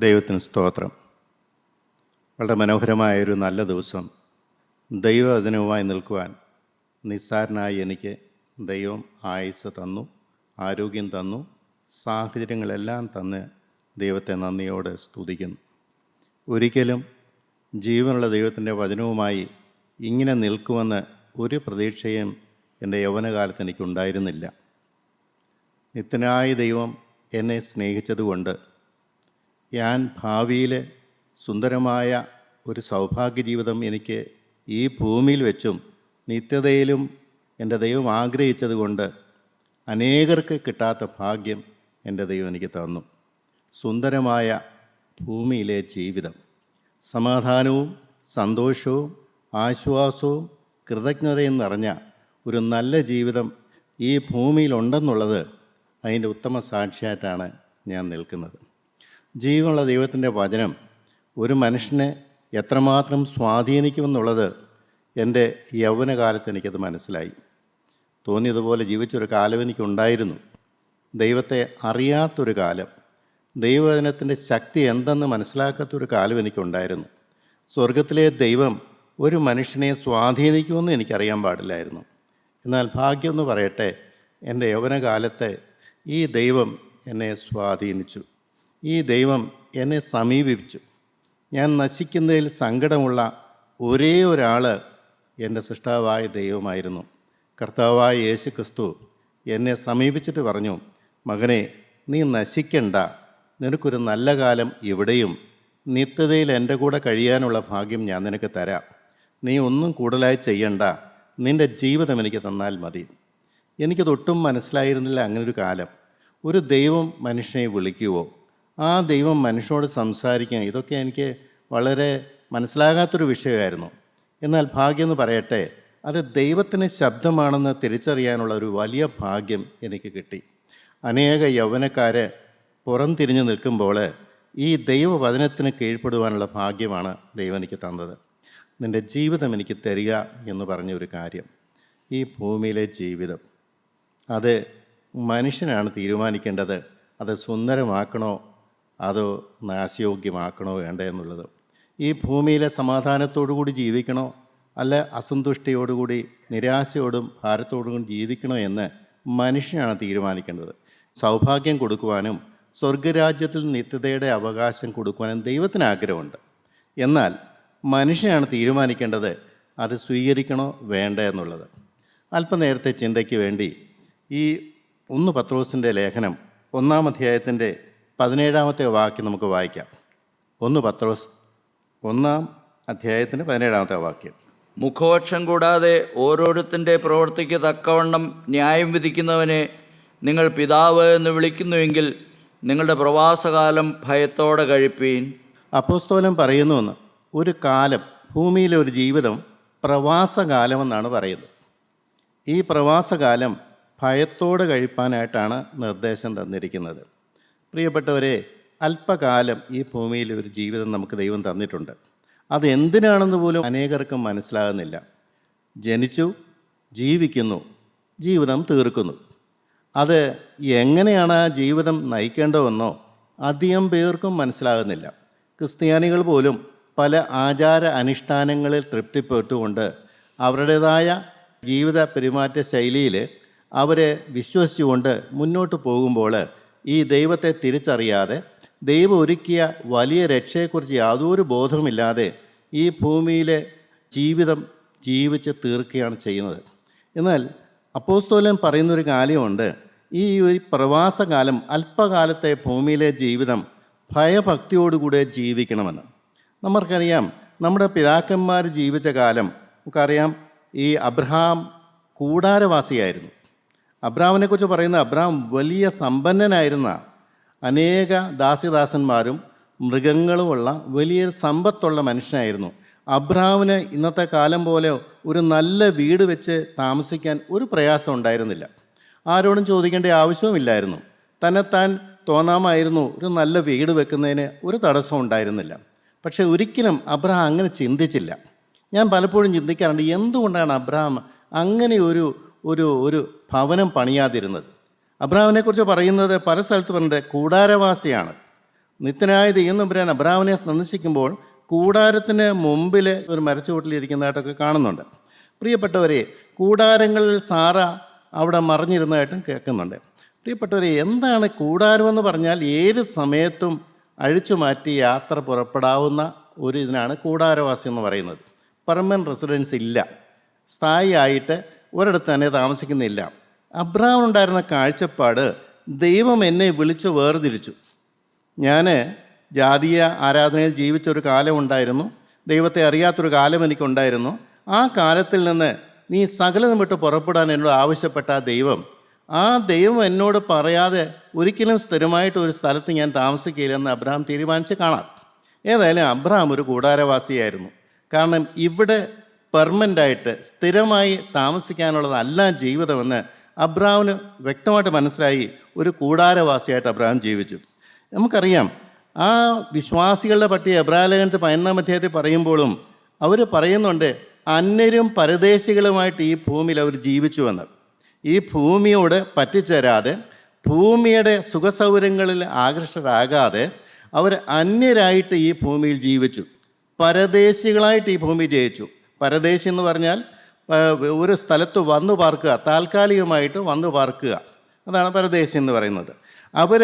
ദൈവത്തിന് സ്തോത്രം. വളരെ മനോഹരമായൊരു നല്ല ദിവസം ദൈവവചനവുമായി നിൽക്കുവാൻ നിസ്സാരനായി എനിക്ക് ദൈവം ആയുസ്സ് തന്നു, ആരോഗ്യം തന്നു, സാഹചര്യങ്ങളെല്ലാം തന്ന് ദൈവത്തെ നന്ദിയോടെ സ്തുതിക്കുന്നു. ഒരിക്കലും ജീവനുള്ള ദൈവത്തിൻ്റെ വചനവുമായി ഇങ്ങനെ നിൽക്കുമെന്ന് ഒരു പ്രതീക്ഷയും എൻ്റെ യൗവനകാലത്ത് എനിക്കുണ്ടായിരുന്നില്ല. നിത്യനായ ദൈവം എന്നെ സ്നേഹിച്ചതുകൊണ്ട് ഞാൻ ഭാവിയിൽ സുന്ദരമായ ഒരു സൗഭാഗ്യ ജീവിതം എനിക്ക് ഈ ഭൂമിയിൽ വെച്ചും നിത്യതയിലും എൻ്റെ ദൈവം ആഗ്രഹിച്ചതുകൊണ്ട് അനേകർക്ക് കിട്ടാത്ത ഭാഗ്യം എൻ്റെ ദൈവം എനിക്ക് തന്നു. സുന്ദരമായ ഭൂമിയിലെ ജീവിതം, സമാധാനവും സന്തോഷവും ആശ്വാസവും കൃതജ്ഞതയും നിറഞ്ഞ ഒരു നല്ല ജീവിതം ഈ ഭൂമിയിലുണ്ടെന്നുള്ളത് അതിൻ്റെ ഉത്തമ സാക്ഷിയായിട്ടാണ് ഞാൻ നിൽക്കുന്നത്. ജീവനുള്ള ദൈവത്തിൻ്റെ വചനം ഒരു മനുഷ്യനെ എത്രമാത്രം സ്വാധീനിക്കുമെന്നുള്ളത് എൻ്റെ യൗവനകാലത്ത് എനിക്കത് മനസ്സിലായി. തോന്നിയതുപോലെ ജീവിച്ചൊരു കാലം എനിക്കുണ്ടായിരുന്നു. ദൈവത്തെ അറിയാത്തൊരു കാലം, ദൈവവചനത്തിൻ്റെ ശക്തി എന്തെന്ന് മനസ്സിലാക്കാത്തൊരു കാലം എനിക്കുണ്ടായിരുന്നു. സ്വർഗത്തിലെ ദൈവം ഒരു മനുഷ്യനെ സ്വാധീനിക്കുമെന്ന് എനിക്കറിയാൻ പാടില്ലായിരുന്നു. എന്നാൽ ഭാഗ്യമെന്ന് പറയട്ടെ, എൻ്റെ യൗവനകാലത്തെ ഈ ദൈവം എന്നെ സ്വാധീനിച്ചു. ഈ ദൈവം എന്നെ സമീപിച്ചു. ഞാൻ നശിക്കുന്നതിൽ സങ്കടമുള്ള ഒരേ ഒരാൾ എൻ്റെ സൃഷ്ടാവായ ദൈവമായിരുന്നു. കർത്താവായ യേശു ക്രിസ്തു എന്നെ സമീപിച്ചിട്ട് പറഞ്ഞു, മകനെ, നീ നശിക്കണ്ട, നിനക്കൊരു നല്ല കാലം ഇവിടെയും നിത്യതയിൽ എൻ്റെ കൂടെ കഴിയാനുള്ള ഭാഗ്യം ഞാൻ നിനക്ക് തരാം. നീ ഒന്നും കൂടുതലായി ചെയ്യണ്ട, നിൻ്റെ ജീവിതം എനിക്ക് തന്നാൽ മതി. എനിക്കതൊട്ടും മനസ്സിലായിരുന്നില്ല അങ്ങനൊരു കാലം. ഒരു ദൈവം മനുഷ്യനെ വിളിക്കുവോ, ആ ദൈവം മനുഷ്യനോട് സംസാരിക്കുക, ഇതൊക്കെ എനിക്ക് വളരെ മനസ്സിലാകാത്തൊരു വിഷയമായിരുന്നു. എന്നാൽ ഭാഗ്യമെന്ന് പറയട്ടെ, അത് ദൈവത്തിൻ്റെ ശബ്ദമാണെന്ന് തിരിച്ചറിയാനുള്ള ഒരു വലിയ ഭാഗ്യം എനിക്ക് കിട്ടി. അനേക യൗവനക്കാരെ പുറം തിരിഞ്ഞു നിൽക്കുമ്പോൾ ഈ ദൈവവചനത്തിന് കീഴ്പ്പെടുവാനുള്ള ഭാഗ്യമാണ് ദൈവം എനിക്ക് തന്നത്. നിൻ്റെ ജീവിതം എനിക്ക് തരിക എന്ന് പറഞ്ഞ ഒരു കാര്യം. ഈ ഭൂമിയിലെ ജീവിതം അത് മനുഷ്യനാണ് തീരുമാനിക്കേണ്ടത്. അത് സുന്ദരമാക്കണോ അതോ നാശയോഗ്യമാക്കണോ വേണ്ട എന്നുള്ളത്. ഈ ഭൂമിയിലെ സമാധാനത്തോടു കൂടി ജീവിക്കണോ അല്ല അസന്തുഷ്ടിയോടുകൂടി നിരാശയോടും ഭാരത്തോടും കൂടി ജീവിക്കണോ എന്ന് മനുഷ്യനാണ് തീരുമാനിക്കേണ്ടത്. സൗഭാഗ്യം കൊടുക്കുവാനും സ്വർഗരാജ്യത്തിൽ നിത്യതയുടെ അവകാശം കൊടുക്കുവാനും ദൈവത്തിന് ആഗ്രഹമുണ്ട്. എന്നാൽ മനുഷ്യനാണ് തീരുമാനിക്കേണ്ടത് അത് സ്വീകരിക്കണോ വേണ്ട എന്നുള്ളത്. അല്പനേരത്തെ ചിന്തയ്ക്ക് വേണ്ടി ഈ 1 പത്രോസിൻ്റെ ലേഖനം 1-ാം അധ്യായത്തിൻ്റെ 17-ാമത്തെ വാക്യം നമുക്ക് വായിക്കാം. 1 പത്രോസ് 1-ാം അധ്യായത്തിൻ്റെ 17-ാമത്തെ വാക്യം. മുഖപക്ഷം കൂടാതെ ഓരോരുത്തൻ്റെ പ്രവൃത്തിക്ക് തക്കവണ്ണം ന്യായം വിധിക്കുന്നവനെ നിങ്ങൾ പിതാവ് എന്ന് വിളിക്കുന്നുവെങ്കിൽ നിങ്ങളുടെ പ്രവാസകാലം ഭയത്തോടെ കഴിപ്പീൻ. അപ്പോസ്തലൻ പറയുന്നുവെന്ന് ഒരു കാലം, ഭൂമിയിലെ ഒരു ജീവിതം പ്രവാസകാലമെന്നാണ് പറയുന്നത്. ഈ പ്രവാസകാലം ഭയത്തോടെ കഴിപ്പാനായിട്ടാണ് നിർദ്ദേശം തന്നിരിക്കുന്നത്. പ്രിയപ്പെട്ടവരെ, അല്പകാലം ഈ ഭൂമിയിലെ ഒരു ജീവിതം നമുക്ക് ദൈവം തന്നിട്ടുണ്ട്. അത് എന്തിനാണെന്ന് പോലും അനേകർക്കും മനസ്സിലാകുന്നില്ല. ജനിച്ചു, ജീവിക്കുന്നു, ജീവിതം തീർക്കുന്നു. അത് എങ്ങനെയാണ് ആ ജീവിതം നയിക്കേണ്ടതെന്നോ അധികം പേർക്കും മനസ്സിലാകുന്നില്ല. ക്രിസ്ത്യാനികൾ പോലും പല ആചാര അനുഷ്ഠാനങ്ങളിൽ തൃപ്തിപ്പെട്ടുകൊണ്ട് അവരുടേതായ ജീവിത പെരുമാറ്റ ശൈലിയിൽ അവരെ വിശ്വസിച്ചുകൊണ്ട് മുന്നോട്ട് പോകുമ്പോൾ ഈ ദൈവത്തെ തിരിച്ചറിയാതെ ദൈവം ഒരുക്കിയ വലിയ രക്ഷയെക്കുറിച്ച് യാതൊരു ബോധവുമില്ലാതെ ഈ ഭൂമിയിലെ ജീവിതം ജീവിച്ച് തീർക്കുകയാണ് ചെയ്യുന്നത്. എന്നാൽ അപ്പോസ്തലൻ പറയുന്നൊരു കാര്യമുണ്ട്, ഈ ഒരു പ്രവാസകാലം, അല്പകാലത്തെ ഭൂമിയിലെ ജീവിതം ഭയഭക്തിയോടുകൂടെ ജീവിക്കണമെന്ന്. നമുക്കറിയാം, നമ്മുടെ പിതാക്കന്മാർ ജീവിച്ച കാലം നമുക്കറിയാം. ഈ അബ്രഹാം കൂടാരവാസിയായിരുന്നു. അബ്രഹാമിനെക്കുറിച്ച് പറയുന്ന അബ്രഹാം വലിയ സമ്പന്നനായിരുന്ന, അനേക ദാസ്യദാസന്മാരും മൃഗങ്ങളുമുള്ള വലിയ സമ്പത്തുള്ള മനുഷ്യനായിരുന്നു. അബ്രഹാമിന് ഇന്നത്തെ കാലം പോലെ ഒരു നല്ല വീട് വെച്ച് താമസിക്കാൻ ഒരു പ്രയാസം ഉണ്ടായിരുന്നില്ല. ആരോടും ചോദിക്കേണ്ട ആവശ്യവുമില്ലായിരുന്നു. തന്നെത്താൻ തോന്നാമായിരുന്നു ഒരു നല്ല വീട് വെക്കുന്നതിന് ഒരു തടസ്സവും ഉണ്ടായിരുന്നില്ല. പക്ഷെ ഒരിക്കലും അബ്രഹാം അങ്ങനെ ചിന്തിച്ചില്ല. ഞാൻ പലപ്പോഴും ചിന്തിക്കാറുണ്ട്, എന്തുകൊണ്ടാണ് അബ്രഹാം അങ്ങനെ ഒരു ഭവനം പണിയാതിരുന്നത്? അബ്രഹാമിനെക്കുറിച്ച് പറയുന്നത് പല സ്ഥലത്ത് പറഞ്ഞത് കൂടാരവാസിയാണ്. നിത്യനായ ദൈവം തമ്പുരാൻ അബ്രാമിനെ സന്ദർശിക്കുമ്പോൾ കൂടാരത്തിന് മുമ്പിൽ ഒരു മരച്ചുവട്ടിലിരിക്കുന്നതായിട്ടൊക്കെ കാണുന്നുണ്ട്. പ്രിയപ്പെട്ടവരെ, കൂടാരങ്ങളിൽ സാറ അവിടെ മറിഞ്ഞിരുന്നതായിട്ടും കേൾക്കുന്നുണ്ട്. പ്രിയപ്പെട്ടവരെ, എന്താണ് കൂടാരമെന്ന് പറഞ്ഞാൽ ഏത് സമയത്തും അഴിച്ചു മാറ്റി യാത്ര പുറപ്പെടാവുന്ന ഒരു ഇതിനാണ് കൂടാരവാസി എന്ന് പറയുന്നത്. പെർമനൻറ്റ് റെസിഡൻസ് ഇല്ല, സ്ഥായിയായിട്ട് ഒരിടത്ത് തന്നെ താമസിക്കുന്നില്ല. അബ്രാമിനുണ്ടായിരുന്ന കാഴ്ചപ്പാട്, ദൈവം എന്നെ വിളിച്ച് വേർതിരിച്ചു. ഞാൻ ജാതീയ ആരാധനയിൽ ജീവിച്ചൊരു കാലമുണ്ടായിരുന്നു, ദൈവത്തെ അറിയാത്തൊരു കാലം എനിക്കുണ്ടായിരുന്നു. ആ കാലത്തിൽ നിന്ന് നീ സകലതും വിട്ട് പുറപ്പെടാൻ എന്നോട് ആവശ്യപ്പെട്ട ആ ദൈവം എന്നോട് പറയാതെ ഒരിക്കലും സ്ഥിരമായിട്ട് ഒരു സ്ഥലത്ത് ഞാൻ താമസിക്കില്ലെന്ന് അബ്രഹാം തീരുമാനിച്ച് കാണാം. ഏതായാലും അബ്രഹാം ഒരു കൂടാരവാസിയായിരുന്നു. കാരണം ഇവിടെ പെർമനൻ്റായിട്ട് സ്ഥിരമായി താമസിക്കാനുള്ളതല്ല ജീവിതമെന്ന് അബ്രഹാമിന് വ്യക്തമായിട്ട് മനസ്സിലായി. ഒരു കൂടാരവാസിയായിട്ട് അബ്രഹാം ജീവിച്ചു. നമുക്കറിയാം, ആ വിശ്വാസികളുടെ പറ്റി എബ്രായ ലേഖനത്തിൽ 15-ാം അധ്യായത്തിൽ പറയുമ്പോഴും അവർ പറയുന്നുണ്ട്, അന്യരും പരദേശികളുമായിട്ട് ഈ ഭൂമിയിൽ അവർ ജീവിച്ചുവെന്ന്. ഈ ഭൂമിയോട് പറ്റിച്ചേരാതെ, ഭൂമിയുടെ സുഖസൗകര്യങ്ങളിൽ ആകർഷകരാകാതെ അവർ അന്യരായിട്ട് ഈ ഭൂമിയിൽ ജീവിച്ചു. പരദേശികളായിട്ട് ഈ ഭൂമിയിൽ ജീവിച്ചു. പരദേശി എന്ന് പറഞ്ഞാൽ ഒരു സ്ഥലത്ത് വന്നു പാർക്കുക, താൽക്കാലികമായിട്ട് വന്നു പാർക്കുക, അതാണ് പരദേശി എന്ന് പറയുന്നത്. അവർ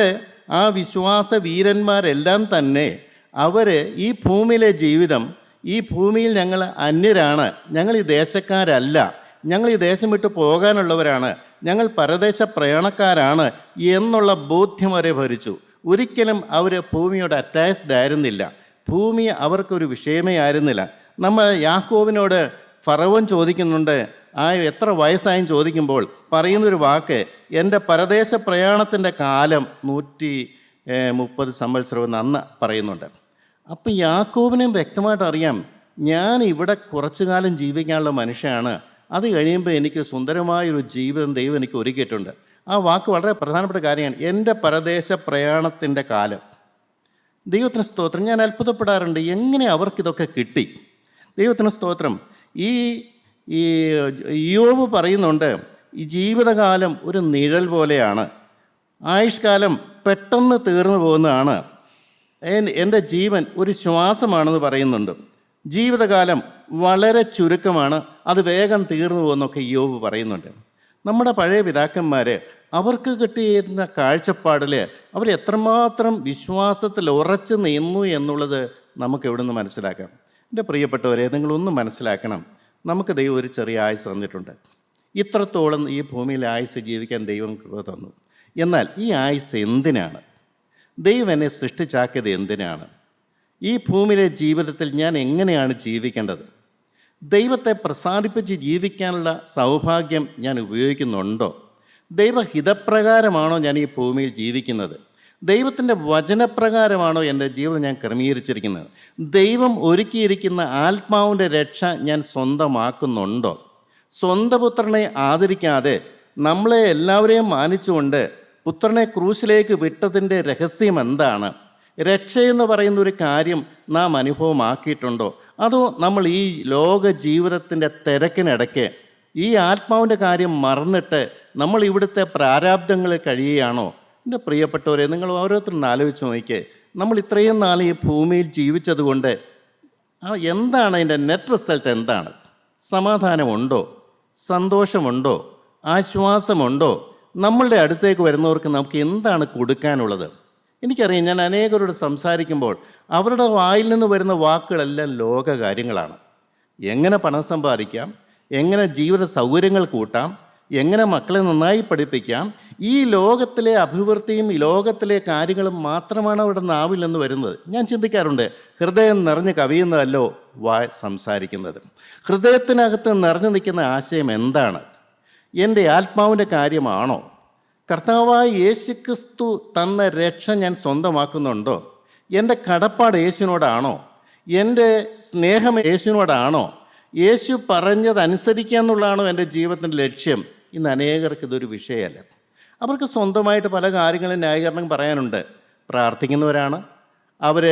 ആ വിശ്വാസ വീരന്മാരെല്ലാം തന്നെ അവർ ഈ ഭൂമിയിലെ ജീവിതം, ഈ ഭൂമിയിൽ ഞങ്ങൾ അന്യരാണ്, ഞങ്ങൾ ഈ ദേശക്കാരല്ല, ഞങ്ങൾ ഈ ദേശം വിട്ട് പോകാനുള്ളവരാണ്, ഞങ്ങൾ പരദേശ പ്രയാണക്കാരാണ് എന്നുള്ള ബോധ്യം വരെ ഭരിച്ചു. ഒരിക്കലും അവർ ഭൂമിയോട് അറ്റാച്ച്ഡ് ആയിരുന്നില്ല. ഭൂമി അവർക്കൊരു വിഷയമേ ആയിരുന്നില്ല. നമ്മൾ യാക്കോബിനോട് ഫറവോൻ ചോദിക്കുന്നുണ്ട്, എത്ര വയസ്സായും ചോദിക്കുമ്പോൾ പറയുന്നൊരു വാക്ക്, എൻ്റെ പരദേശ പ്രയാണത്തിൻ്റെ കാലം 130 സംവത്സരം അന്ന് പറയുന്നുണ്ട്. അപ്പം യാക്കോബിനെയും വ്യക്തമായിട്ട് അറിയാം, ഞാൻ ഇവിടെ കുറച്ചു കാലം ജീവിക്കാനുള്ള മനുഷ്യനാണ്, അത് കഴിയുമ്പോൾ എനിക്ക് സുന്ദരമായൊരു ജീവിതം ദൈവം എനിക്ക് ഒരുക്കിയിട്ടുണ്ട്. ആ വാക്ക് വളരെ പ്രധാനപ്പെട്ട കാര്യമാണ്, എൻ്റെ പരദേശ പ്രയാണത്തിൻ്റെ കാലം. ദൈവത്തിന് സ്തോത്രം. ഞാൻ അത്ഭുതപ്പെടാറുണ്ട്, എങ്ങനെ അവർക്കിതൊക്കെ കിട്ടി. ദൈവത്തിന് സ്തോത്രം. ഈ യോബ് പറയുന്നുണ്ട്, ഈ ജീവിതകാലം ഒരു നിഴൽ പോലെയാണ്, ആയുഷ്കാലം പെട്ടെന്ന് തീർന്നു പോകുന്നതാണ്, എൻ്റെ ജീവൻ ഒരു ശ്വാസമാണെന്ന് പറയുന്നുണ്ട്. ജീവിതകാലം വളരെ ചുരുക്കമാണ്, അത് വേഗം തീർന്നു പോകുന്നൊക്കെ യോബ് പറയുന്നുണ്ട്. നമ്മുടെ പഴയ പിതാക്കന്മാർ അവർക്ക് കിട്ടിയിരുന്ന കാഴ്ചപ്പാടിൽ അവർ എത്രമാത്രം വിശ്വാസത്തിൽ ഉറച്ചു നിന്നു എന്നുള്ളത് നമുക്ക് എവിടെ നിന്ന് മനസ്സിലാക്കാം. എൻ്റെ പ്രിയപ്പെട്ടവരെ, നിങ്ങളൊന്ന് മനസ്സിലാക്കണം, നമുക്ക് ദൈവം ഒരു ചെറിയ ആയുസ് തന്നിട്ടുണ്ട്. ഇത്രത്തോളം ഈ ഭൂമിയിൽ ആയുസ് ജീവിക്കാൻ ദൈവം കൃപ തന്നു. എന്നാൽ ഈ ആയുസ് എന്തിനാണ്? ദൈവം എന്നെ സൃഷ്ടിച്ചാക്കിയത് എന്തിനാണ്? ഈ ഭൂമിയിലെ ജീവിതത്തിൽ ഞാൻ എങ്ങനെയാണ് ജീവിക്കേണ്ടത്? ദൈവത്തെ പ്രസാദിപ്പിച്ച് ജീവിക്കാനുള്ള സൗഭാഗ്യം ഞാൻ ഉപയോഗിക്കുന്നുണ്ടോ? ദൈവഹിതപ്രകാരമാണോ ഞാൻ ഈ ഭൂമിയിൽ ജീവിക്കുന്നത്? ദൈവത്തിൻ്റെ വചനപ്രകാരമാണോ എൻ്റെ ജീവിതം ഞാൻ ക്രമീകരിച്ചിരിക്കുന്നത്? ദൈവം ഒരുക്കിയിരിക്കുന്ന ആത്മാവിൻ്റെ രക്ഷ ഞാൻ സ്വന്തമാക്കുന്നുണ്ടോ? സ്വന്തം പുത്രനെ ആദരിക്കാതെ നമ്മളെ എല്ലാവരെയും മാനിച്ചുകൊണ്ട് പുത്രനെ ക്രൂശിലേക്ക് വിട്ടതിൻ്റെ രഹസ്യം എന്താണ്? രക്ഷയെന്ന് പറയുന്ന ഒരു കാര്യം നാം അനുഭവമാക്കിയിട്ടുണ്ടോ? അതോ നമ്മൾ ഈ ലോക ജീവിതത്തിൻ്റെ തിരക്കിനിടയ്ക്ക് ഈ ആത്മാവിൻ്റെ കാര്യം മറന്നിട്ട് നമ്മൾ ഇവിടുത്തെ പ്രാരാബ്ദങ്ങളിൽ കഴിയുകയാണോ? എൻ്റെ പ്രിയപ്പെട്ടവരെ, നിങ്ങൾ ഓരോരുത്തരും ആലോചിച്ച് നോക്കിയേ. നമ്മൾ ഇത്രയും നാൾ ഈ ഭൂമിയിൽ ജീവിച്ചതുകൊണ്ട് എന്താണ് അതിൻ്റെ നെറ്റ് റിസൾട്ട്? എന്താണ്? സമാധാനമുണ്ടോ? സന്തോഷമുണ്ടോ? ആശ്വാസമുണ്ടോ? നമ്മളുടെ അടുത്തേക്ക് വരുന്നവർക്ക് നമുക്ക് എന്താണ് കൊടുക്കാനുള്ളത്? എനിക്കറിയാം, ഞാൻ അനേകരോട് സംസാരിക്കുമ്പോൾ അവരുടെ വായിൽ നിന്ന് വരുന്ന വാക്കുകളെല്ലാം ലോക കാര്യങ്ങളാണ്. എങ്ങനെ പണം സമ്പാദിക്കാം, എങ്ങനെ ജീവിത സൗകര്യങ്ങൾ കൂട്ടാം, എങ്ങനെ മക്കളെ നന്നായി പഠിപ്പിക്കാം, ഈ ലോകത്തിലെ അഭിവൃദ്ധിയും ഈ ലോകത്തിലെ കാര്യങ്ങളും മാത്രമാണ് അവരുടെ നാവിൽ നിന്ന് വരുന്നത്. ഞാൻ ചിന്തിക്കാറുണ്ട്, ഹൃദയം നിറഞ്ഞ് കവിയുന്നതല്ലോ വായ് സംസാരിക്കുന്നത്. ഹൃദയത്തിനകത്ത് നിറഞ്ഞു നിൽക്കുന്ന ആശയം എന്താണ്? എൻ്റെ ആത്മാവിൻ്റെ കാര്യമാണോ? കർത്താവായ യേശുക്രിസ്തു തന്ന രക്ഷ ഞാൻ സ്വന്തമാക്കുന്നുണ്ടോ? എൻ്റെ കടപ്പാട് യേശുവിനോടാണോ? എൻ്റെ സ്നേഹം യേശുവിനോടാണോ? യേശു പറഞ്ഞതനുസരിക്കുക എന്നുള്ളതാണോ എൻ്റെ ജീവിതത്തിൻ്റെ ലക്ഷ്യം? ഇന്ന് അനേകർക്ക് ഇതൊരു വിഷയമല്ല. അവർക്ക് സ്വന്തമായിട്ട് പല കാര്യങ്ങളും ന്യായീകരണം പറയാനുണ്ട്. പ്രാർത്ഥിക്കുന്നവരാണ്, അവർ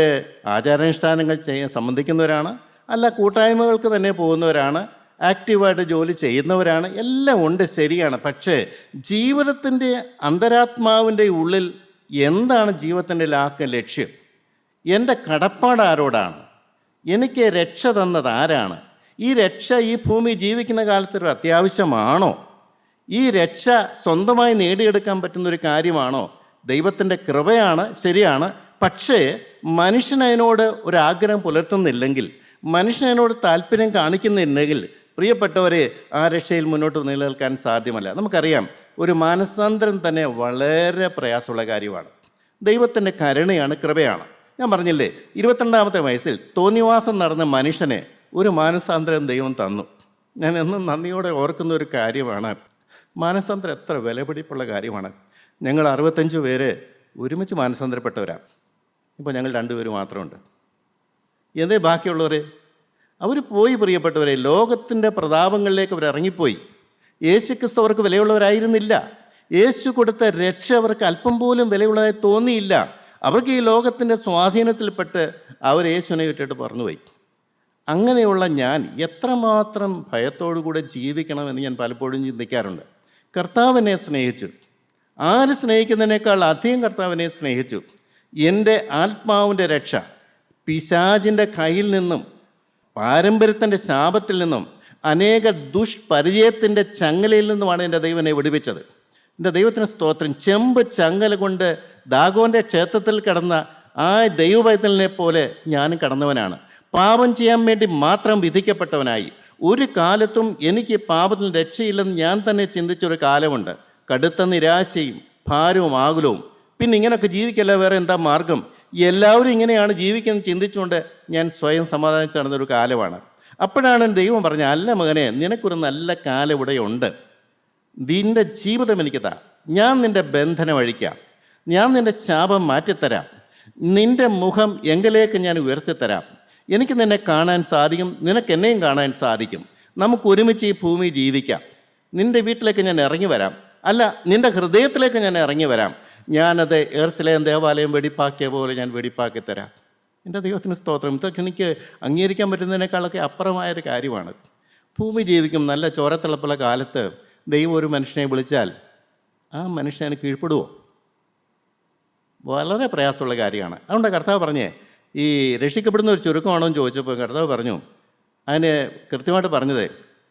ആചാരാനുഷ്ഠാനങ്ങൾ സംബന്ധിക്കുന്നവരാണ്, അല്ല കൂട്ടായ്മകൾക്ക് തന്നെ പോകുന്നവരാണ്, ആക്റ്റീവായിട്ട് ജോലി ചെയ്യുന്നവരാണ്, എല്ലാം ഉണ്ട്, ശരിയാണ്. പക്ഷേ ജീവിതത്തിൻ്റെ അന്തരാത്മാവിൻ്റെ ഉള്ളിൽ എന്താണ് ജീവിതത്തിൻ്റെ ലക്ഷ്യം? എൻ്റെ കടപ്പാട് ആരോടാണ്? എനിക്ക് രക്ഷ തന്നത് ആരാണ്? ഈ രക്ഷ ഈ ഭൂമി ജീവിക്കുന്ന കാലത്തൊരു അത്യാവശ്യമാണോ? ഈ രക്ഷ സ്വന്തമായി നേടിയെടുക്കാൻ പറ്റുന്നൊരു കാര്യമാണോ? ദൈവത്തിൻ്റെ കൃപയാണ്, ശരിയാണ്. പക്ഷേ മനുഷ്യനതിനോട് ഒരാഗ്രഹം പുലർത്തുന്നില്ലെങ്കിൽ, മനുഷ്യനതിനോട് താല്പര്യം കാണിക്കുന്നില്ലെങ്കിൽ, പ്രിയപ്പെട്ടവരെ, ആ രക്ഷയിൽ മുന്നോട്ട് നിലനിൽക്കാൻ സാധ്യമല്ല. നമുക്കറിയാം, ഒരു മാനസാന്തരം തന്നെ വളരെ പ്രയാസമുള്ള കാര്യമാണ്. ദൈവത്തിൻ്റെ കരുണയാണ്, കൃപയാണ്. ഞാൻ പറഞ്ഞില്ലേ, 22-ാമത്തെ വയസ്സിൽ തോന്നിവാസം നടന്ന മനുഷ്യനെ ഒരു മാനസാന്തരം ദൈവം തന്നു. ഞാൻ എന്നും നന്ദിയോടെ ഓർക്കുന്ന ഒരു കാര്യമാണ്. മാനസാന്തരം എത്ര വിലപിടിപ്പുള്ള കാര്യമാണ്. ഞങ്ങൾ 65 പേര് ഒരുമിച്ച് മാനസാന്തരപ്പെട്ടവരാണ്. ഇപ്പോൾ ഞങ്ങൾ 2 പേര് മാത്രമുണ്ട്. എന്തേ ബാക്കിയുള്ളവർ? അവർ പോയി, പ്രിയപ്പെട്ടവരെ. ലോകത്തിൻ്റെ പ്രതാപങ്ങളിലേക്ക് അവർ ഇറങ്ങിപ്പോയി. യേശുക്രിസ്തു അവർക്ക് വിലയുള്ളവരായിരുന്നില്ല. യേശു കൊടുത്ത രക്ഷ അവർക്ക് അല്പം പോലും വിലയുള്ളതായി തോന്നിയില്ല. അവർക്ക് ഈ ലോകത്തിൻ്റെ സ്വാധീനത്തിൽപ്പെട്ട് അവർ യേശുവിനെ വിട്ടിട്ട് പറന്നുപോയി. അങ്ങനെയുള്ള ഞാൻ എത്രമാത്രം ഭയത്തോടുകൂടെ ജീവിക്കണമെന്ന് ഞാൻ പലപ്പോഴും ചിന്തിക്കാറുണ്ട്. കർത്താവിനെ സ്നേഹിച്ചു. ആര് സ്നേഹിക്കുന്നതിനേക്കാൾ അധികം കർത്താവിനെ സ്നേഹിച്ചു. എൻ്റെ ആത്മാവിൻ്റെ രക്ഷ പിശാചിൻ്റെ കയ്യിൽ നിന്നും, പാരമ്പര്യത്തിൻ്റെ ശാപത്തിൽ നിന്നും, അനേക ദുഷ്പരിചയത്തിൻ്റെ ചങ്ങലയിൽ നിന്നുമാണ് എൻ്റെ ദൈവം എന്നെ വിടുവിച്ചത്. എൻ്റെ ദൈവത്തിന് സ്തോത്രം. ചെമ്പ് ചങ്ങല കൊണ്ട് ദാഗോൻ്റെ ക്ഷേത്രത്തിൽ കിടന്ന ആ ദൈവപൈതലിനെ പോലെ ഞാനും കടന്നവനാണ്. പാപം ചെയ്യാൻ വേണ്ടി മാത്രം വിധിക്കപ്പെട്ടവനായി. ഒരു കാലത്തും എനിക്ക് പാപത്തിൽ രക്ഷയില്ലെന്ന് ഞാൻ തന്നെ ചിന്തിച്ചൊരു കാലമുണ്ട്. കടുത്ത നിരാശയും ഭാരവും ആകുലവും. പിന്നെ ഇങ്ങനെയൊക്കെ ജീവിക്കല്ല, വേറെ എന്താ മാർഗം? എല്ലാവരും ഇങ്ങനെയാണ് ജീവിക്കുന്നത് ചിന്തിച്ചുകൊണ്ട് ഞാൻ സ്വയം സമാധാനിച്ച് നടന്നൊരു കാലമാണ്. അപ്പോഴാണ് ദൈവം പറഞ്ഞത്, അല്ല മകനെ, നിനക്കൊരു നല്ല കാലം ഇവിടെയുണ്ട്. നിൻ്റെ ജീവിതം എനിക്ക് താ. ഞാൻ നിൻ്റെ ബന്ധനം അഴിക്കാം. ഞാൻ നിൻ്റെ ശാപം മാറ്റിത്തരാം. നിൻ്റെ മുഖം എങ്കിലേക്ക് ഞാൻ ഉയർത്തിത്തരാം. എനിക്ക് നിന്നെ കാണാൻ സാധിക്കും, നിനക്ക് എന്നെയും കാണാൻ സാധിക്കും. നമുക്ക് ഒരുമിച്ച് ഈ ഭൂമി ജീവിക്കാം. നിൻ്റെ വീട്ടിലേക്ക് ഞാൻ ഇറങ്ങി വരാം. അല്ല, നിൻ്റെ ഹൃദയത്തിലേക്ക് ഞാൻ ഇറങ്ങി വരാം. ഞാനത് യെരൂശലേം ദേവാലയം വെടിപ്പാക്കിയ പോലെ ഞാൻ വെടിപ്പാക്കി തരാം. എൻ്റെ ദൈവത്തിന് സ്തോത്രം. ഇതൊക്കെ എനിക്ക് അംഗീകരിക്കാൻ പറ്റുന്നതിനേക്കാളൊക്കെ അപ്പുറമായൊരു കാര്യമാണ്. ഭൂമി ജീവിക്കും നല്ല ചോരത്തിളപ്പുള്ള കാലത്ത് ദൈവം ഒരു മനുഷ്യനെ വിളിച്ചാൽ ആ മനുഷ്യന് കീഴ്പ്പെടുവോ? വളരെ പ്രയാസമുള്ള കാര്യമാണ്. അതുകൊണ്ട് കർത്താവ് പറഞ്ഞേ, ഈ രക്ഷിക്കപ്പെടുന്ന ഒരു ചുരുക്കമാണോ എന്ന് ചോദിച്ചപ്പോൾ കർത്താവ് പറഞ്ഞു, അതിന് കൃത്യമായിട്ട് പറഞ്ഞത്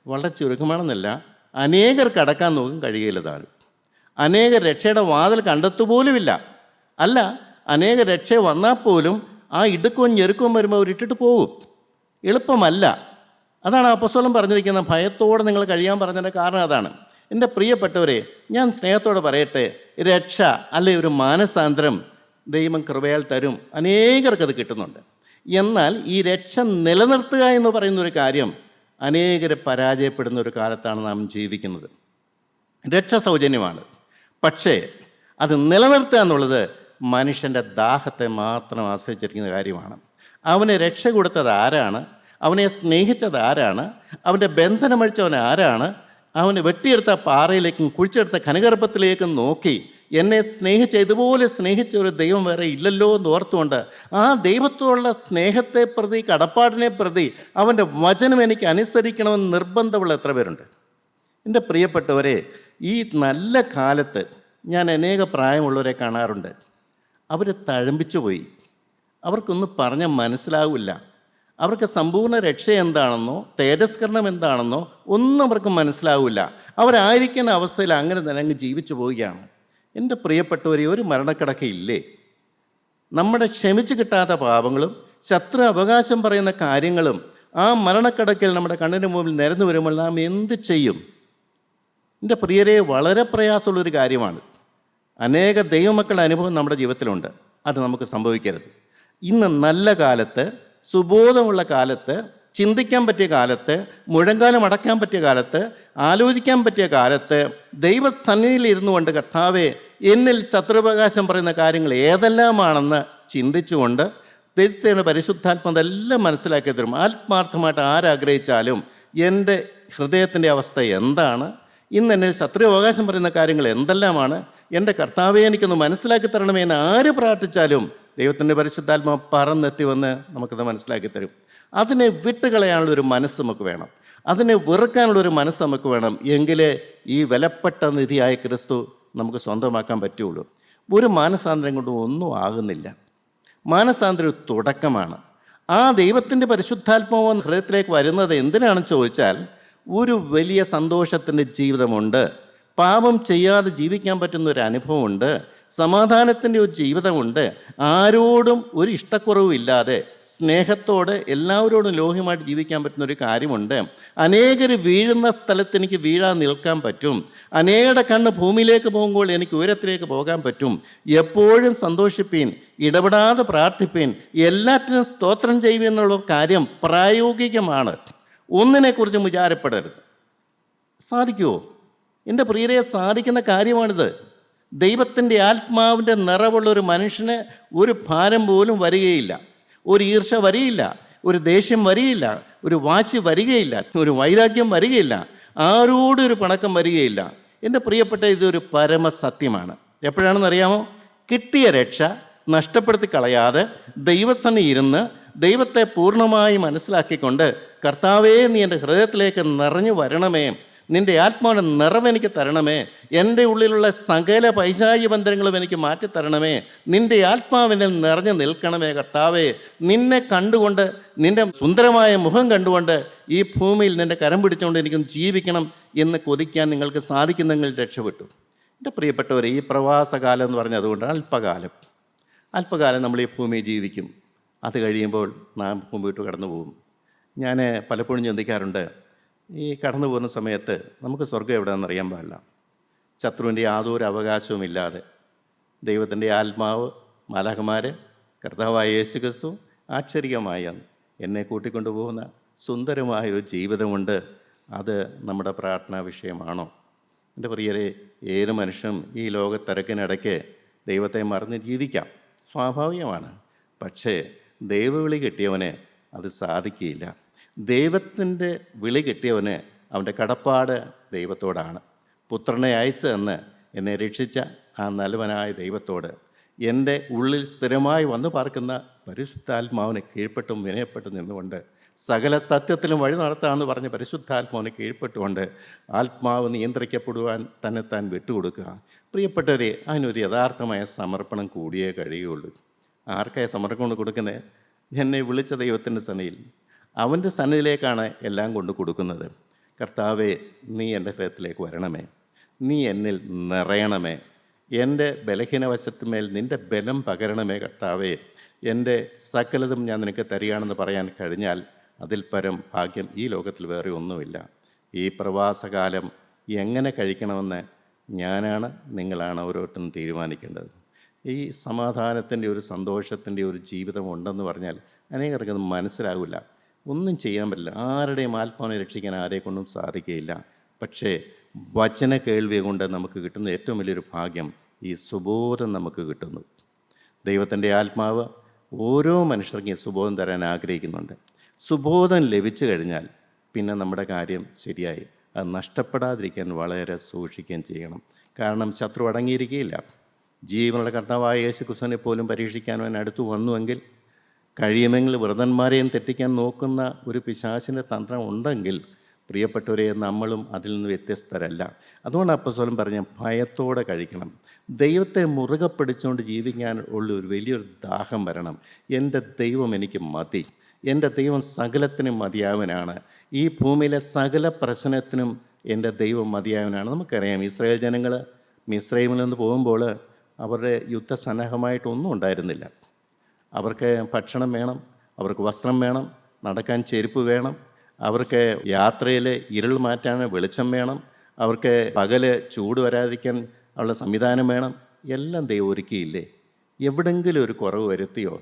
വളരെ ചുരുക്കമാണെന്നല്ല, അനേകർ കടക്കാൻ നോക്കും, കഴിയുകയില്ല താനും. അനേക രക്ഷയുടെ വാതിൽ കണ്ടെത്തുപോലുമില്ല. അല്ല, അനേക രക്ഷ വന്നാൽ പോലും ആ ഇടുക്കവും ഞെരുക്കവും വരുമ്പോൾ അവർ ഇട്ടിട്ട് പോകും. എളുപ്പമല്ല. അതാണ് അപ്പോസ്തലൻ പറഞ്ഞിരിക്കുന്നത്. ഭയത്തോടെ നിങ്ങൾ കഴിയാൻ പറഞ്ഞതിൻ്റെ കാരണം അതാണ്. എൻ്റെ പ്രിയപ്പെട്ടവരെ, ഞാൻ സ്നേഹത്തോടെ പറയട്ടെ, രക്ഷ അല്ലെ ഒരു മാനസാന്തരം ദൈവം കൃപയാൽ തരും. അനേകർക്കത് കിട്ടുന്നുണ്ട്. എന്നാൽ ഈ രക്ഷ നിലനിർത്തുക എന്ന് പറയുന്നൊരു കാര്യം അനേകർ പരാജയപ്പെടുന്ന ഒരു കാലത്താണ് നാം ജീവിക്കുന്നത്. രക്ഷ സൗജന്യമാണ്. പക്ഷേ അത് നിലനിർത്തുക എന്നുള്ളത് മനുഷ്യൻ്റെ ദാഹത്തെ മാത്രം ആശ്രയിച്ചിരിക്കുന്ന കാര്യമാണ്. അവന് രക്ഷ കൊടുത്തത് ആരാണ്? അവനെ സ്നേഹിച്ചത് ആരാണ്? അവൻ്റെ ബന്ധനമഴിച്ചവൻ ആരാണ്? അവന് വെട്ടിയെടുത്ത പാറയിലേക്കും കുഴിച്ചെടുത്ത ഖനഗർഭത്തിലേക്കും നോക്കി എന്നെ സ്നേഹിച്ച, ഇതുപോലെ സ്നേഹിച്ച ഒരു ദൈവം വേറെ ഇല്ലല്ലോ എന്ന് ഓർത്തുകൊണ്ട് ആ ദൈവത്തോടുള്ള സ്നേഹത്തെ പ്രതി, കടപ്പാടിനെ പ്രതി, അവൻ്റെ വചനം എനിക്ക് അനുസരിക്കണമെന്ന് നിർബന്ധമുള്ള എത്ര പേരുണ്ട്? എൻ്റെ പ്രിയപ്പെട്ടവരെ, ഈ നല്ല കാലത്ത് ഞാൻ അനേക പ്രായമുള്ളവരെ കാണാറുണ്ട്. അവർ തഴമ്പിച്ചു പോയി. അവർക്കൊന്നും പറഞ്ഞാൽ മനസ്സിലാവില്ല. അവർക്ക് സമ്പൂർണ്ണ രക്ഷ എന്താണെന്നോ തേജസ്കരണം എന്താണെന്നോ ഒന്നും അവർക്ക് മനസ്സിലാവില്ല. അവരായിരിക്കുന്ന അവസ്ഥയിൽ അങ്ങനെ തന്നെ അങ്ങ് ജീവിച്ചു പോവുകയാണ്. എൻ്റെ പ്രിയപ്പെട്ടവരെ, ഒരു മരണക്കിടക്കയില്ലേ? നമ്മുടെ ക്ഷമിച്ച് കിട്ടാത്ത പാപങ്ങളും ശത്രു അവകാശം പറയുന്ന കാര്യങ്ങളും ആ മരണക്കിടക്കൽ നമ്മുടെ കണ്ണിന് മുമ്പിൽ നിരന്നു വരുമ്പോൾ നാം എന്ത് ചെയ്യും? എൻ്റെ പ്രിയരെ, വളരെ പ്രയാസമുള്ളൊരു കാര്യമാണ്. അനേക ദൈവമക്കളുടെ അനുഭവം നമ്മുടെ ജീവിതത്തിലുണ്ട്. അത് നമുക്ക് സംഭവിക്കരുത്. ഇന്ന് നല്ല കാലത്ത്, സുബോധമുള്ള കാലത്ത്, ചിന്തിക്കാൻ പറ്റിയ കാലത്ത്, മുഴങ്കാലം അടയ്ക്കാൻ പറ്റിയ കാലത്ത്, ആലോചിക്കാൻ പറ്റിയ കാലത്ത് ദൈവസന്നിധിയിൽ ഇരുന്നു കൊണ്ട് കർത്താവേ, എന്നിൽ ശത്രുവകാശം പറയുന്ന കാര്യങ്ങൾ ഏതെല്ലാമാണെന്ന് ചിന്തിച്ചുകൊണ്ട് ദൈവത്തിൻ്റെ പരിശുദ്ധാത്മ എല്ലാം മനസ്സിലാക്കി തരും. ആത്മാർത്ഥമായിട്ട് ആരാഗ്രഹിച്ചാലും എൻ്റെ ഹൃദയത്തിൻ്റെ അവസ്ഥ എന്താണ്, ഇന്ന് എന്നിൽ ശത്രുവകാശം പറയുന്ന കാര്യങ്ങൾ എന്തെല്ലാമാണ്, എൻ്റെ കർത്താവെ എനിക്കൊന്ന് മനസ്സിലാക്കി തരണമേ എന്ന് ആര് പ്രാർത്ഥിച്ചാലും ദൈവത്തിൻ്റെ പരിശുദ്ധാത്മാ പറന്നെത്തി വന്ന് നമുക്കത് മനസ്സിലാക്കി തരും. അതിനെ വിട്ടുകളയാനുള്ളൊരു മനസ്സ് നമുക്ക് വേണം. അതിനെ വെറുക്കാനുള്ളൊരു മനസ്സ് നമുക്ക് വേണം. എങ്കിലേ ഈ വിലപ്പെട്ട നിധിയായ ക്രിസ്തു നമുക്ക് സ്വന്തമാക്കാൻ പറ്റുള്ളൂ. ഒരു മാനസാന്തരം കൊണ്ട് ഒന്നും ആകുന്നില്ല. മാനസാന്തരം ഒരു തുടക്കമാണ്. ആ ദൈവത്തിൻ്റെ പരിശുദ്ധാത്മാവ് ഹൃദയത്തിലേക്ക് വരുന്നത് എന്തിനാണെന്ന് ചോദിച്ചാൽ, ഒരു വലിയ സന്തോഷത്തിൻ്റെ ജീവിതമുണ്ട്, പാപം ചെയ്യാതെ ജീവിക്കാൻ പറ്റുന്ന ഒരു അനുഭവമുണ്ട്, സമാധാനത്തിൻ്റെ ഒരു ജീവിതമുണ്ട്, ആരോടും ഒരു ഇഷ്ടക്കുറവുമില്ലാതെ സ്നേഹത്തോടെ എല്ലാവരോടും ലോഹ്യമായിട്ട് ജീവിക്കാൻ പറ്റുന്ന ഒരു കാര്യമുണ്ട്, അനേകർ വീഴുന്ന സ്ഥലത്ത് എനിക്ക് വീഴാൻ നിൽക്കാൻ പറ്റും, അനേകരുടെ കണ്ണ് ഭൂമിയിലേക്ക് പോകുമ്പോൾ എനിക്ക് ഉയരത്തിലേക്ക് പോകാൻ പറ്റും, എപ്പോഴും സന്തോഷിപ്പീൻ, ഇടപെടാതെ പ്രാർത്ഥിപ്പീൻ, എല്ലാറ്റിനും സ്തോത്രം ചെയ്യുക എന്നുള്ള കാര്യം പ്രായോഗികമാണ്. ഒന്നിനെക്കുറിച്ചും വിചാരപ്പെടരുത്. സാധിക്കുമോ? എൻ്റെ പ്രിയരെ, സാധിക്കുന്ന കാര്യമാണിത്. ദൈവത്തിൻ്റെ ആത്മാവിൻ്റെ നിറവുള്ള ഒരു മനുഷ്യന് ഒരു ഭാരം പോലും വരികയില്ല, ഒരു ഈർഷ വരികയില്ല, ഒരു ദേഷ്യം വരികയില്ല, ഒരു വാശി വരികയില്ല, ഒരു വൈരാഗ്യം വരികയില്ല, ആരോടും ഒരു പിണക്കം വരികയില്ല. എൻ്റെ പ്രിയപ്പെട്ട, ഇതൊരു പരമസത്യമാണ്. എപ്പോഴാണെന്നറിയാമോ? കിട്ടിയ രക്ഷ നഷ്ടപ്പെടുത്തി കളയാതെ ദൈവസന്നിധിയിൽ ഇരുന്ന് ദൈവത്തെ പൂർണ്ണമായി മനസ്സിലാക്കിക്കൊണ്ട്, കർത്താവേ, നീ എൻ്റെ ഹൃദയത്തിലേക്ക് നിറഞ്ഞു വരണമേ, നിൻ്റെ ആത്മാവിൻ്റെ നിറവെനിക്ക് തരണമേ, എൻ്റെ ഉള്ളിലുള്ള സകല പൈശാചിക ബന്ധനങ്ങളും എനിക്ക് മാറ്റിത്തരണമേ, നിൻ്റെ ആത്മാവിനെ നിറഞ്ഞു നിൽക്കണമേ കർത്താവേ, നിന്നെ കണ്ടുകൊണ്ട്, നിൻ്റെ സുന്ദരമായ മുഖം കണ്ടുകൊണ്ട് ഈ ഭൂമിയിൽ നിൻ്റെ കരം പിടിച്ചുകൊണ്ട് എനിക്കും ജീവിക്കണം എന്ന് കൊതിക്കാൻ നിങ്ങൾക്ക് സാധിക്കുന്നെങ്കിൽ രക്ഷപ്പെട്ടു. എൻ്റെ പ്രിയപ്പെട്ടവരെ, ഈ പ്രവാസകാലം എന്ന് പറഞ്ഞാൽ അതുകൊണ്ടാണ് അല്പകാലം നമ്മൾ ഈ ഭൂമിയിൽ ജീവിക്കും. അത് കഴിയുമ്പോൾ നാം ഭൂമി വിട്ട് കടന്നു പോകും. ഞാൻ പലപ്പോഴും ചിന്തിക്കാറുണ്ട്, ഈ കടന്നു പോകുന്ന സമയത്ത് നമുക്ക് സ്വർഗ്ഗം എവിടെയാണെന്ന് അറിയാൻ പാടില്ല. ശത്രുവിൻ്റെ യാതൊരു അവകാശവുമില്ലാതെ ദൈവത്തിൻ്റെ ആത്മാവ്, മാലാഖമാർ, കർത്താവായ യേശു ക്രിസ്തു ആശ്ചര്യമായി എന്നെ കൂട്ടിക്കൊണ്ടുപോകുന്ന സുന്ദരമായൊരു ജീവിതമുണ്ട്. അത് നമ്മുടെ പ്രാർത്ഥനാ വിഷയമാണോ? എൻ്റെ പ്രിയരെ, ഏത് മനുഷ്യനും ഈ ലോകത്തിരക്കിനിടയ്ക്ക് ദൈവത്തെ മറന്ന് ജീവിക്കാം, സ്വാഭാവികമാണ്. പക്ഷേ ദൈവവിളി കിട്ടിയവന് അത് സാധിക്കുകയില്ല. ദൈവത്തിൻ്റെ വിളി കിട്ടിയവന് അവൻ്റെ കടപ്പാട് ദൈവത്തോടാണ്. പുത്രനെ അയച്ചതെന്ന് എന്നെ രക്ഷിച്ച ആ നല്ലവനായ ദൈവത്തോട്, എൻ്റെ ഉള്ളിൽ സ്ഥിരമായി വന്നു പാർക്കുന്ന പരിശുദ്ധാത്മാവിനെ കീഴ്പ്പെട്ടും വിനയപ്പെട്ടും നിന്നുകൊണ്ട്, സകല സത്യത്തിലും വഴി നടത്താമെന്ന് പറഞ്ഞ് പരിശുദ്ധാത്മാവിനെ കീഴ്പ്പെട്ടുകൊണ്ട് ആത്മാവ് നിയന്ത്രിക്കപ്പെടുവാൻ തന്നെത്താൻ വിട്ടുകൊടുക്കുക. പ്രിയപ്പെട്ടവരെ, അതിനൊരു യഥാർത്ഥമായ സമർപ്പണം കൂടിയേ കഴിയുള്ളൂ. ആർക്കായി സമർപ്പണം കൊടുക്കുന്നത്? എന്നെ വിളിച്ച ദൈവത്തിൻ്റെ സന്നിധിയിൽ, അവൻ്റെ സന്നിധിയിലേക്കാണ് എല്ലാം കൊണ്ട് കൊടുക്കുന്നത്. കർത്താവേ, നീ എൻ്റെ ഹൃദയത്തിലേക്ക് വരണമേ, നീ എന്നിൽ നിറയണമേ, എൻ്റെ ബലഹീന വശത്തുമേൽ നിൻ്റെ ബലം പകരണമേ കർത്താവേ, എൻ്റെ സകലതും ഞാൻ നിനക്ക് തരികയാണെന്ന് പറയാൻ കഴിഞ്ഞാൽ അതിൽ പരം ഭാഗ്യം ഈ ലോകത്തിൽ വേറെ ഒന്നുമില്ല. ഈ പ്രവാസകാലം എങ്ങനെ കഴിക്കണമെന്ന് ഞാനാണ്, നിങ്ങളാണ് ഓരോരുത്തരും തീരുമാനിക്കേണ്ടത്. ഈ സമാധാനത്തിൻ്റെ ഒരു സന്തോഷത്തിൻ്റെ ഒരു ജീവിതം ഉണ്ടെന്ന് പറഞ്ഞാൽ അനേകർക്കത് മനസ്സിലാവില്ല. ഒന്നും ചെയ്യാൻ പറ്റില്ല. ആരുടെയും ആത്മാവിനെ രക്ഷിക്കാൻ ആരെക്കൊണ്ടും സാധിക്കുകയില്ല. പക്ഷേ വചന കേൾവി കൊണ്ട് നമുക്ക് കിട്ടുന്ന ഏറ്റവും വലിയൊരു ഭാഗ്യം ഈ സുബോധം നമുക്ക് കിട്ടുന്നു. ദൈവത്തിൻ്റെ ആത്മാവ് ഓരോ മനുഷ്യർക്കും ഈ സുബോധം തരാൻ ആഗ്രഹിക്കുന്നുണ്ട്. സുബോധം ലഭിച്ചു കഴിഞ്ഞാൽ പിന്നെ നമ്മുടെ കാര്യം ശരിയായി. അത് നഷ്ടപ്പെടാതിരിക്കാൻ വളരെ സൂക്ഷിക്കുകയും ചെയ്യണം. കാരണം ശത്രു അടങ്ങിയിരിക്കുകയില്ല. ജീവനുള്ള കർത്താവായ യേശു ക്രിസ്തുവിനെ പോലും പരീക്ഷിക്കാൻ അടുത്തു വന്നുവെങ്കിൽ, കഴിയുമെങ്കിൽ വ്രതന്മാരെയും തെറ്റിക്കാൻ നോക്കുന്ന ഒരു പിശാചിൻ്റെ തന്ത്രം ഉണ്ടെങ്കിൽ, പ്രിയപ്പെട്ടവരെ, നമ്മളും അതിൽ നിന്ന് വ്യത്യസ്തരല്ല. അതുകൊണ്ട് അപ്പോസ്തലൻ പറഞ്ഞ ഭയത്തോടെ കഴിക്കണം. ദൈവത്തെ മുറുകെ പിടിച്ചുകൊണ്ട് ജീവിക്കാൻ ഉള്ള ഒരു വലിയൊരു ദാഹം വരണം. എൻ്റെ ദൈവം എനിക്ക് മതി, എൻ്റെ ദൈവം സകലത്തിനും മതിയായവനാണ്, ഈ ഭൂമിയിലെ സകല പ്രശ്നത്തിനും എൻ്റെ ദൈവം മതിയായവനാണ്. നമുക്കറിയാം, ഇസ്രായേൽ ജനങ്ങൾ മിസ്രൈമിൽ നിന്ന് പോകുമ്പോൾ അവരുടെ യുദ്ധസന്നാഹമായിട്ടൊന്നും ഉണ്ടായിരുന്നില്ല. അവർക്ക് ഭക്ഷണം വേണം, അവർക്ക് വസ്ത്രം വേണം, നടക്കാൻ ചെരുപ്പ് വേണം, അവർക്ക് യാത്രയിൽ ഇരുൾ മാറ്റാൻ വെളിച്ചം വേണം, അവർക്ക് പകല് ചൂട് വരാതിരിക്കാൻ ഉള്ള സംവിധാനം വേണം. എല്ലാം ദൈവം ഒരുക്കിയില്ലേ? എവിടെങ്കിലും ഒരു കുറവ് വരുത്തിയോ?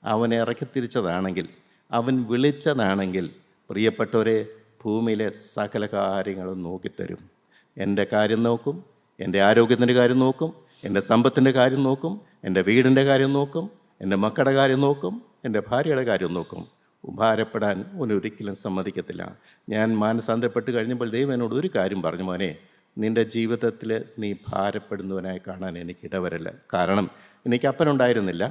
അവനെ ഇറക്കി തിരിച്ചതാണെങ്കിൽ, അവൻ വിളിച്ചതാണെങ്കിൽ, പ്രിയപ്പെട്ടവരെ, ഭൂമിയിലെ സകല കാര്യങ്ങളും നോക്കിത്തരും. എൻ്റെ കാര്യം നോക്കും, എൻ്റെ ആരോഗ്യത്തിൻ്റെ കാര്യം നോക്കും, എൻ്റെ സമ്പത്തിൻ്റെ കാര്യം നോക്കും, എൻ്റെ വീടിൻ്റെ കാര്യം നോക്കും, എൻ്റെ മക്കളുടെ കാര്യം നോക്കും, എൻ്റെ ഭാര്യയുടെ കാര്യം നോക്കും. ഭാരപ്പെടാൻ ഒരിക്കലും സമ്മതിക്കത്തില്ല. ഞാൻ മാനസാന്തരപ്പെട്ട് കഴിഞ്ഞപ്പോൾ ദൈവം എന്നോട് ഒരു കാര്യം പറഞ്ഞു, മോനെ, നിൻ്റെ ജീവിതത്തിൽ നീ ഭാരപ്പെടുന്നവനായി കാണാൻ എനിക്ക് ഇടവരല്ല. കാരണം എനിക്ക് അപ്പനുണ്ടായിരുന്നില്ല.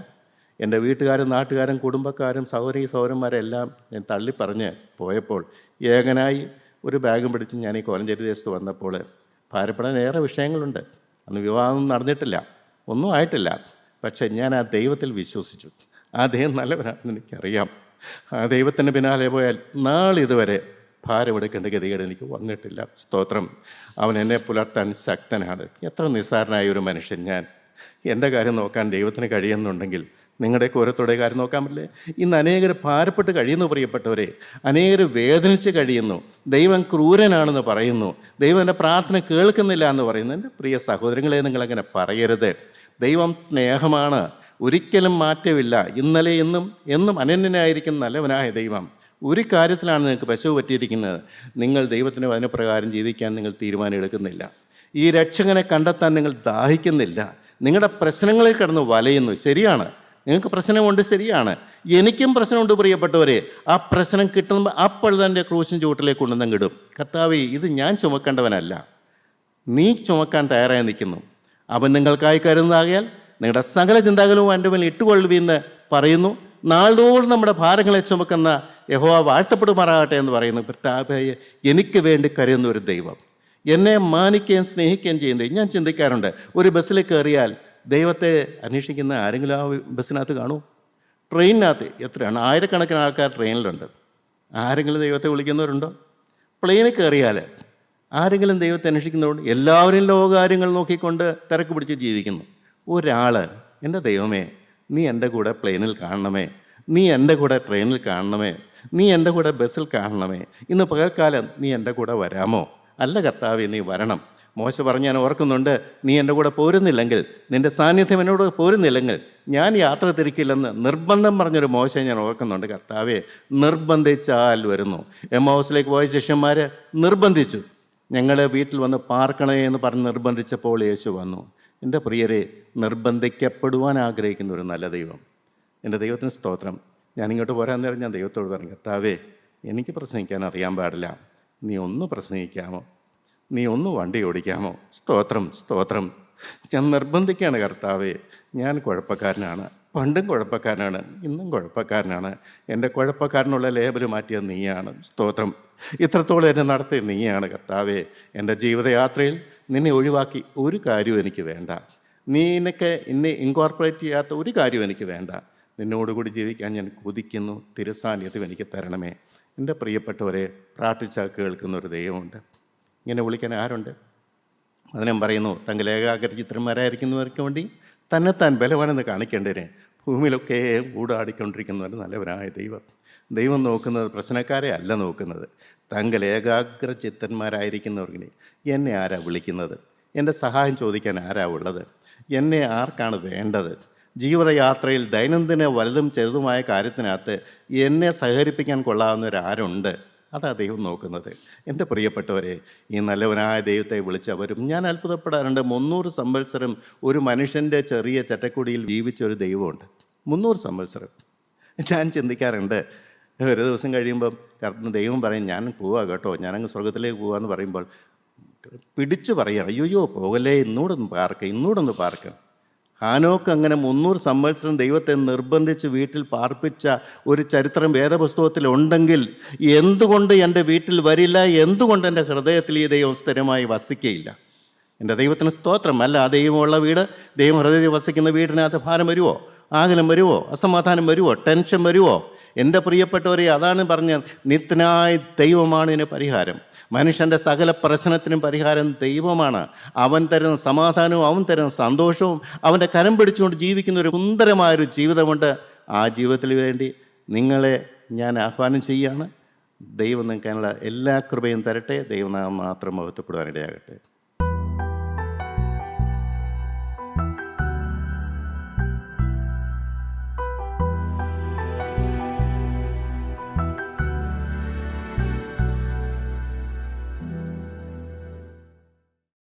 എൻ്റെ വീട്ടുകാരും നാട്ടുകാരും കുടുംബക്കാരും സഹോദരന്മാരെല്ലാം ഞാൻ തള്ളിപ്പറഞ്ഞ് പോയപ്പോൾ ഏകനായി ഒരു ബാഗും പിടിച്ച് ഞാൻ ഈ കോലഞ്ചേരി ദേശത്ത് വന്നപ്പോൾ ഭാരപ്പെടാൻ ഏറെ വിഷയങ്ങളുണ്ട്. അന്ന് വിവാഹം നടന്നിട്ടില്ല, ഒന്നും ആയിട്ടില്ല. പക്ഷേ ഞാൻ ആ ദൈവത്തിൽ വിശ്വസിച്ചു. ആ ദൈവം നല്ലവനാണെന്ന് എനിക്കറിയാം. ആ ദൈവത്തിൻ്റെ പിന്നാലെ പോയാൽ നാളിതുവരെ ഭാരമെടുക്കേണ്ട ഗതികേട് എനിക്ക് വന്നിട്ടില്ല. സ്തോത്രം. അവൻ എന്നെ പുലർത്താൻ ശക്തനാണ്. എത്ര നിസ്സാരനായ ഒരു മനുഷ്യൻ ഞാൻ. എൻ്റെ കാര്യം നോക്കാൻ ദൈവത്തിന് കഴിയുന്നുണ്ടെങ്കിൽ നിങ്ങളുടെയൊക്കെ ഓരോരുത്തരുടെ കാര്യം നോക്കാൻ പറ്റില്ലേ? ഇന്ന് അനേകർ ഭാരപ്പെട്ട് കഴിയുന്നു പ്രിയപ്പെട്ടവരെ. അനേകർ വേദനിച്ച് കഴിയുന്നു. ദൈവം ക്രൂരനാണെന്ന് പറയുന്നു. ദൈവം എൻ്റെ പ്രാർത്ഥന കേൾക്കുന്നില്ല എന്ന് പറയുന്നു. എൻ്റെ പ്രിയ സഹോദരങ്ങളെ, നിങ്ങളങ്ങനെ പറയരുത്. ദൈവം സ്നേഹമാണ്, ഒരിക്കലും മാറ്റമില്ല. ഇന്നലെ എന്നും എന്നും അനന്യനായിരിക്കുന്ന നല്ലവനായ ദൈവം. ഒരു കാര്യത്തിലാണ് നിങ്ങൾക്ക് പശു പറ്റിയിരിക്കുന്നത്. നിങ്ങൾ ദൈവത്തിന് വചനപ്രകാരം ജീവിക്കാൻ നിങ്ങൾ തീരുമാനം എടുക്കുന്നില്ല. ഈ രക്ഷകനെ കണ്ടെത്താൻ നിങ്ങൾ ദാഹിക്കുന്നില്ല. നിങ്ങളുടെ പ്രശ്നങ്ങളിൽ കിടന്ന് വലയുന്നു. ശരിയാണ്, നിങ്ങൾക്ക് പ്രശ്നമുണ്ട്, ശരിയാണ്. എനിക്കും പ്രശ്നമുണ്ട് പ്രിയപ്പെട്ടവരെ. ആ പ്രശ്നം കിട്ടുമ്പോൾ അപ്പോൾ തന്നെ ക്രൂശിൻ ചുവട്ടിലേക്ക് കൊണ്ടുവന്ന് ഇടും. കർത്താവേ, ഇത് ഞാൻ ചുമക്കേണ്ടവനല്ല, നീ ചുമക്കാൻ തയ്യാറായി നിൽക്കുന്നു. അവൻ നിങ്ങൾക്കായി കരുതുന്നതാകിയാൽ നിങ്ങളുടെ സകല ചിന്താകുലവും എൻ്റെ മേൽ ഇട്ടുകൊള്ളുവെന്ന് പറയുന്നു. നാൾതോറും നമ്മുടെ ഭാരങ്ങളെ ചുമക്കുന്ന യഹോവ വാഴ്ത്തപ്പെടുമാറാകട്ടെ എന്ന് പറയുന്നു. എനിക്ക് വേണ്ടി കരുതുന്ന ഒരു ദൈവം, എന്നെ മാനിക്കുകയും സ്നേഹിക്കുകയും ചെയ്യുന്നത്. ഞാൻ ചിന്തിക്കാറുണ്ട്, ഒരു ബസ്സിൽ കയറിയാൽ ദൈവത്തെ അന്വേഷിക്കുന്ന ആരെങ്കിലും ആ ബസ്സിനകത്ത് കാണൂ? ട്രെയിനിനകത്ത് എത്രയാണ്, ആയിരക്കണക്കിന് ആൾക്കാർ ട്രെയിനിലുണ്ട്. ആരെങ്കിലും ദൈവത്തെ വിളിക്കുന്നവരുണ്ടോ? പ്ലെയിനിൽ കയറിയാൽ ആരെങ്കിലും ദൈവത്തെ അന്വേഷിക്കുന്നവരുണ്ട്? എല്ലാവരും ലോകകാര്യങ്ങൾ നോക്കിക്കൊണ്ട് തിരക്ക് പിടിച്ച് ജീവിക്കുന്നു. ഒരാൾ, എൻ്റെ ദൈവമേ, നീ എൻ്റെ കൂടെ പ്ലെയിനിൽ കാണണമേ, നീ എൻ്റെ കൂടെ ട്രെയിനിൽ കാണണമേ, നീ എൻ്റെ കൂടെ ബസ്സിൽ കാണണമേ, ഇന്ന് പകൽക്കാലം നീ എൻ്റെ കൂടെ വരാമോ? അല്ല കർത്താവേ, നീ വരണം. മോശ പറഞ്ഞ് ഞാൻ ഓർക്കുന്നുണ്ട്, നീ എൻ്റെ കൂടെ പോരുന്നില്ലെങ്കിൽ, നിൻ്റെ സാന്നിധ്യം എന്നോട് പോരുന്നില്ലെങ്കിൽ ഞാൻ യാത്ര തിരിക്കില്ലെന്ന് നിർബന്ധം പറഞ്ഞൊരു മോശ ഞാൻ ഓർക്കുന്നുണ്ട്. കർത്താവേ, നിർബന്ധിച്ചാൽ വരുന്നു. എമ്മൗസിലേക്ക് പോയ ശിഷ്യന്മാർ നിർബന്ധിച്ചു, ഞങ്ങളെ വീട്ടിൽ വന്ന് പാർക്കണേ എന്ന് പറഞ്ഞ് നിർബന്ധിച്ചപ്പോൾ യേശു വന്നു. എൻ്റെ പ്രിയരെ, നിർബന്ധിക്കപ്പെടുവാൻ ആഗ്രഹിക്കുന്ന ഒരു നല്ല ദൈവം. എൻ്റെ ദൈവത്തിന് സ്തോത്രം. ഞാനിങ്ങോട്ട് പോരാൻ നേരം ഞാൻ ദൈവത്തോട് പറഞ്ഞു, കർത്താവേ, എനിക്ക് പ്രസംഗിക്കാൻ അറിയാൻ പാടില്ല, നീ ഒന്ന് പ്രസംഗിക്കാമോ? നീ ഒന്ന് വണ്ടി ഓടിക്കാമോ? സ്തോത്രം, സ്തോത്രം. ഞാൻ നിർബന്ധിക്കുകയാണ് കർത്താവേ. ഞാൻ കുഴപ്പക്കാരനാണ്, പണ്ടും കുഴപ്പക്കാരനാണ്, ഇന്നും കുഴപ്പക്കാരനാണ്. എൻ്റെ കുഴപ്പക്കാരനുള്ള ലേബൽ മാറ്റിയത് നീയാണ്. സ്തോത്രം. ഇത്രത്തോളം എന്നെ നടത്തിയത് നീയാണ് കർത്താവേ. എൻ്റെ ജീവിതയാത്രയിൽ നിന്നെ ഒഴിവാക്കി ഒരു കാര്യവും എനിക്ക് വേണ്ട. നീ എന്നെ ഇൻകോർപ്പറേറ്റ് ചെയ്യാത്ത ഒരു കാര്യവും എനിക്ക് വേണ്ട. നിന്നോടുകൂടി ജീവിക്കാൻ ഞാൻ കൊതിക്കുന്നു. തിരുസാന്നിധ്യം എനിക്ക് തരണമേ. എൻ്റെ പ്രിയപ്പെട്ടവരെ, പ്രാർത്ഥിച്ചാൽ കേൾക്കുന്ന ഒരു ദൈവമുണ്ട്. ഇങ്ങനെ വിളിക്കാൻ ആരുണ്ട്? അതിനും പറയുന്നു, തങ്ങൾ ഏകാഗ്ര ചിത്രന്മാരായിരിക്കുന്നവർക്ക് വേണ്ടി തന്നെത്താൻ ബലവാനെന്ന് കാണിക്കേണ്ടതിന് ഭൂമിയിലൊക്കെ കൂടാടിക്കൊണ്ടിരിക്കുന്നവർ നല്ലവനായ ദൈവം. ദൈവം നോക്കുന്നത് പ്രശ്നക്കാരെ അല്ല നോക്കുന്നത്, തങ്ങൾ ഏകാഗ്ര ചിത്തന്മാരായിരിക്കുന്നവർക്ക് എന്നെ ആരാ വിളിക്കുന്നത്? എൻ്റെ സഹായം ചോദിക്കാൻ ആരാ ഉള്ളത്? എന്നെ ആർക്കാണ് വേണ്ടത്? ജീവിതയാത്രയിൽ ദൈനംദിന വലുതും ചെറുതുമായ കാര്യത്തിനകത്ത് എന്നെ സഹകരിപ്പിക്കാൻ കൊള്ളാവുന്നവരാരുണ്ട്? അതാ ദൈവം നോക്കുന്നത്. എൻ്റെ പ്രിയപ്പെട്ടവരെ, ഈ നല്ലവനായ ദൈവത്തെ വിളിച്ചവരും ഞാൻ അത്ഭുതപ്പെടാറുണ്ട്. 300 സംവത്സരം ഒരു മനുഷ്യൻ്റെ ചെറിയ ചട്ടക്കുടിയിൽ ജീവിച്ചൊരു ദൈവമുണ്ട്. 300 സംവത്സരം. ഞാൻ ചിന്തിക്കാറുണ്ട്, ഒരു ദിവസം കഴിയുമ്പം ദൈവം പറയും, ഞാൻ പോവാ കേട്ടോ, ഞാനങ്ങ് സ്വർഗത്തിലേക്ക് പോവാന്ന് പറയുമ്പോൾ പിടിച്ചു പറയാം, അയ്യോ പോകല്ലേ, ഇന്നൂടൊന്ന് പാർക്ക്. ഹാനോക്ക് അങ്ങനെ 300 സംവത്സരം ദൈവത്തെ നിർബന്ധിച്ച് വീട്ടിൽ പാർപ്പിച്ച ഒരു ചരിത്രം വേദപുസ്തകത്തിലുണ്ടെങ്കിൽ എന്തുകൊണ്ട് എൻ്റെ വീട്ടിൽ വരില്ല? എന്തുകൊണ്ട് എൻ്റെ ഹൃദയത്തിൽ ഈ ദൈവം സ്ഥിരമായി വസിക്കയില്ല? എൻ്റെ ദൈവത്തിന് സ്തോത്രം. അല്ല, ആ ദൈവമുള്ള വീട്, ദൈവം ഹൃദയത്തിൽ വസിക്കുന്ന വീടിനകത്ത് ഭാരം വരുമോ? ആകുലം വരുമോ? അസമാധാനം വരുമോ? ടെൻഷൻ വരുമോ? എൻ്റെ പ്രിയപ്പെട്ടവരെ, അതാണ് പറഞ്ഞത്, നിത്യനായ ദൈവമാണ് ഇതിന് പരിഹാരം. മനുഷ്യൻ്റെ സകല പ്രശ്നത്തിനും പരിഹാരം ദൈവമാണ്. അവൻ തരുന്ന സമാധാനവും അവൻ തരുന്ന സന്തോഷവും അവൻ്റെ കരം പിടിച്ചുകൊണ്ട് ജീവിക്കുന്ന ഒരു സുന്ദരമായൊരു ജീവിതമുണ്ട്. ആ ജീവിതത്തിന് വേണ്ടി നിങ്ങളെ ഞാൻ ആഹ്വാനം ചെയ്യുകയാണ്. ദൈവം നിൽക്കാനുള്ള എല്ലാ കൃപയും തരട്ടെ. ദൈവനാമം മാത്രം മഹത്വപ്പെടുവാനിടയാകട്ടെ.